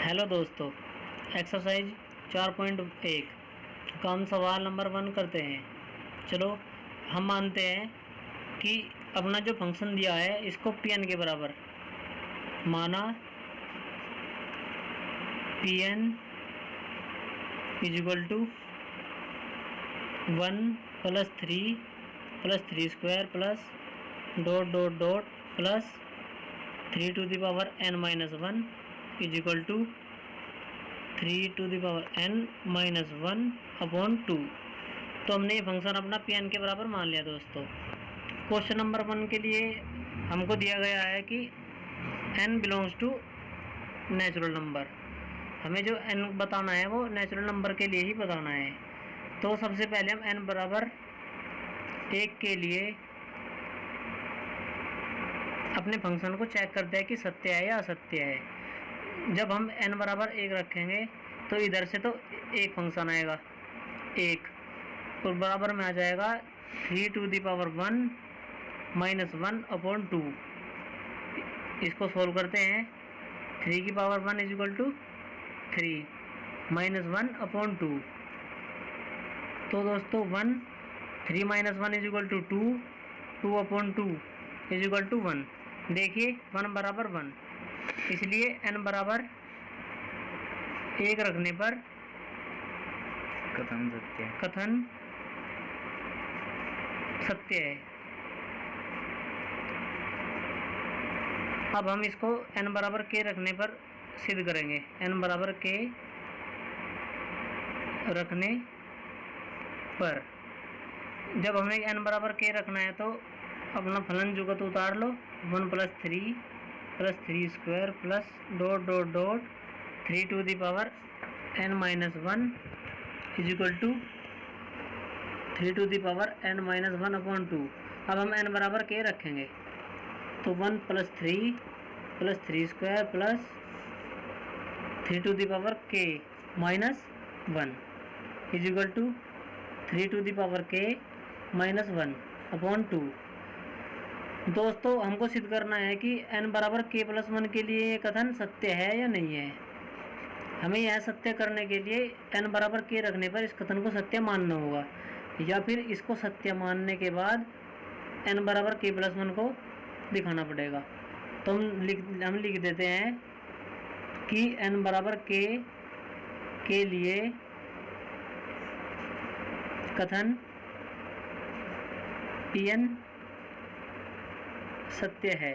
Hello दोस्तों, exercise 4.1 का हम सवाल नंबर 1 करते हैं। चलो, हम मानते हैं कि अपना जो फंक्शन दिया है इसको Pn के बराबर माना। Pn is equal to 1 + 3 + 3 square plus dot dot dot plus 3 to the power n-1 is equal to 3 to the power n-1/2। तो हमने ये फंक्शन अपना Pn के बराबर मान लिया दोस्तों। क्वेश्चन नंबर 1 के लिए हमको दिया गया है कि n belongs to natural number. हमें जो n बताना है वो नेचुरल नंबर के लिए ही बताना है। तो सबसे पहले हम n बराबर 1 के लिए अपने फंक्शन को चेक करते हैं कि सत्य है या असत्य है। जब हम n बराबर 1 रखेंगे तो इधर से तो एक फंक्शन आएगा 1 और बराबर में आ जाएगा 3 टू द पावर 1-1/2। इसको सोल्व करते हैं। 3 की पावर 1 इज इक्वल टू 3 -1/2। तो दोस्तों 3 - 1 is equal to 2, 2/2 is equal to 1। देखिए 1 बराबर 1, इसलिए n बराबर 1 रखने पर कथन सत्य है। अब हम इसको n बराबर k रखने पर सिद्ध करेंगे। n बराबर k रखने पर जब हमें n बराबर k रखना है तो अपना फलन जुगत उतार लो। 1 + 3 + 3 square plus dot dot dot 3 to the power n-1 is equal to 3 to the power n-1/2। अब हम n बराबर k रखेंगे तो 1 + 3 + 3 square plus 3 to the power k -1 is equal to 3 to the power k -1/2। दोस्तों हमको सिद्ध करना है कि n बराबर k+1 के लिए ये कथन सत्य है या नहीं है। हमें यह सत्य करने के लिए n बराबर k रखने पर इस कथन को सत्य मानना होगा, या फिर इसको सत्य मानने के बाद n बराबर k+1 को दिखाना पड़ेगा। तो हम लिख देते हैं कि n बराबर k के लिए कथन Pn सत्य है।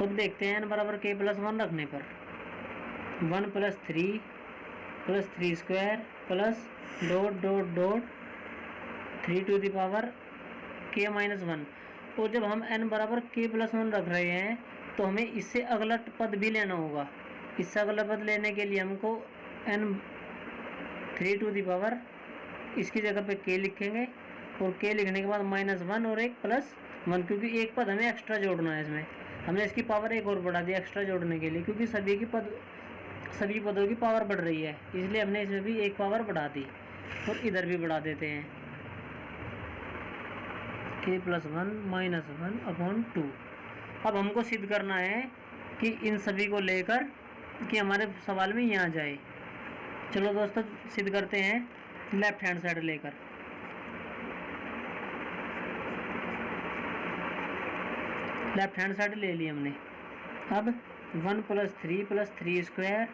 अब देखते हैं n बराबर k+1 रखने पर 1 + 3 + 3 square plus dot dot dot 3 to the power k-1। और जब हम n बराबर k+1 रख रहे हैं तो हमें इससे अगला पद भी लेना होगा। इससे अगला पद लेने के लिए हमको n 3 टू द पावर इसकी जगह पे k लिखेंगे और k लिखने के बाद -1 और एक +1, क्योंकि एक पद हमें एक्स्ट्रा जोड़ना है। इसमें हमने इसकी पावर एक और बढ़ा दी एक्स्ट्रा जोड़ने के लिए, क्योंकि सभी पदों की पावर बढ़ रही है, इसलिए हमने इसमें भी एक पावर बढ़ा दी और इधर भी बढ़ा देते हैं k+1 -1/2। अब हमको सिद्ध करना है कि इन सभी को लेकर कि हमारे सवाल में यहाँ जाए। चलो दोस्तों सिद्ध करते हैं लेफ्ट हैंड साइड लेकर। लेफ्ट हैंड साइड ले ली हमने। अब 1 + 3 + 3 square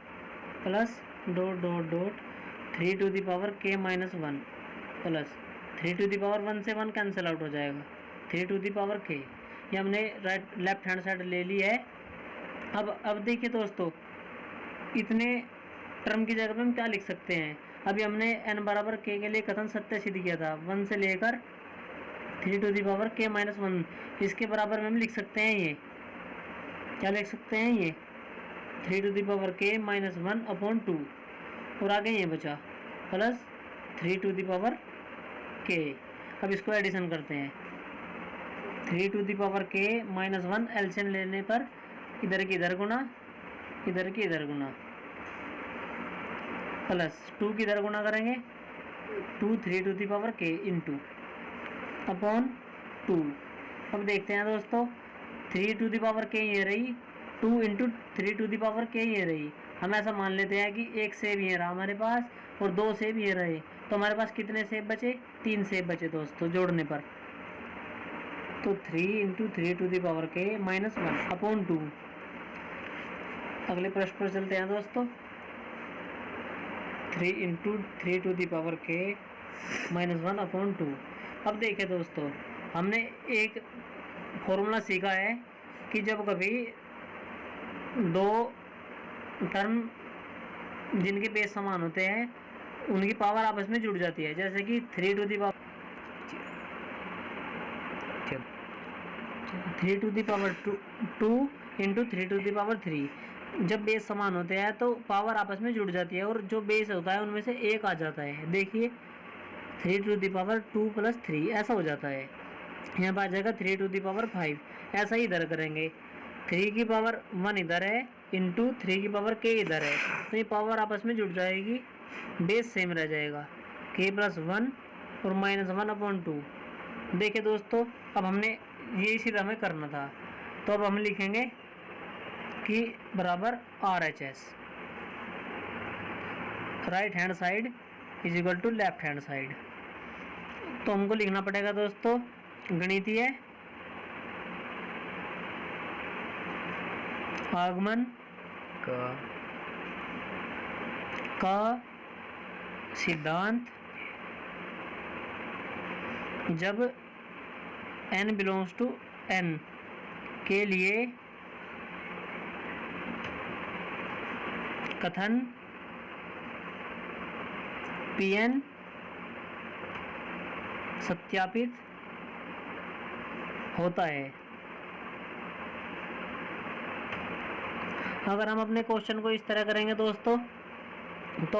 plus dot dot dot 3 to the power k-1 plus 3 to the power 1 से 1 कैंसिल आउट हो जाएगा 3 टू द पावर k। ये हमने लेफ्ट हैंड साइड ले ली है। अब देखिए दोस्तों, इतने टर्म की जगह पे हम क्या लिख सकते हैं। अभी हमने n बराबर k के लिए कथन सत्य सिद्ध किया था 1 से लेकर 3 टू द पावर k-1। इसके बराबर में हम लिख सकते हैं ये क्या लिख सकते हैं, ये 3 टू द पावर k-1/2 और आगे ये बचा plus 3 to the power k। अब इसको एडिशन करते हैं 3 to the power k-1 LCM लेने पर इधर की इधर गुना इधर की इधर गुना प्लस 2 की इधर गुना करेंगे 2 3 to the power k into upon 2। अब देखते हैं दोस्तों 3 टू द पावर k ये रही 2 इंटू 3 टू दी पावर के ये रही। हम ऐसा मान लेते हैं कि एक सेब ये रहा हमारे पास और 2 सेब ये रहे, तो हमारे पास कितने सेब बचे? 3 सेब बचे दोस्तों जोड़ने पर। तो 3 इंटू 3 टू दी पावर के माइनस 1 अपॉन 2। अगले प्रश्न पर चलते हैं दोस्तों। 3 इंटू 3 टू दी पावर के माइनस 1 अपॉन 2। अब देखिए दोस्तों, हमने एक फॉर्मूला सीखा है कि जब कभी दो टर्म जिनके बेस समान होते हैं उनकी पावर आपस में जुड़ जाती है, जैसे कि 3 to the power 2 into 3 to the power 3। जब बेस समान होते हैं तो पावर आपस में जुड़ जाती है और जो बेस होता है उनमें से एक आ जाता है। देखिए 3 टू दी पावर 2 प्लस 3 ऐसा हो जाता है। यहाँ पर आ जाएगा 3 टू दी पावर 5। ऐसा ही इधर करेंगे, 3 की पावर 1 इधर है इंटू 3 की पावर के इधर है, तो ये पावर आपस में जुड़ जाएगी, बेस सेम रह जाएगा, के प्लस 1 और माइनस 1 अपॉन 2। देखिए दोस्तों, अब हमने ये सीधा हमें करना था, तो अब हम लिखेंगे कि बराबर RHS, right hand side is equal to left hand side. तो हमको लिखना पड़ेगा दोस्तों गणितीय आगमन का सिद्धांत जब n बिलोंग्स टू n के लिए कथन Pn सत्यापित होता है। अगर हम अपने क्वेश्चन को इस तरह करेंगे दोस्तों, तो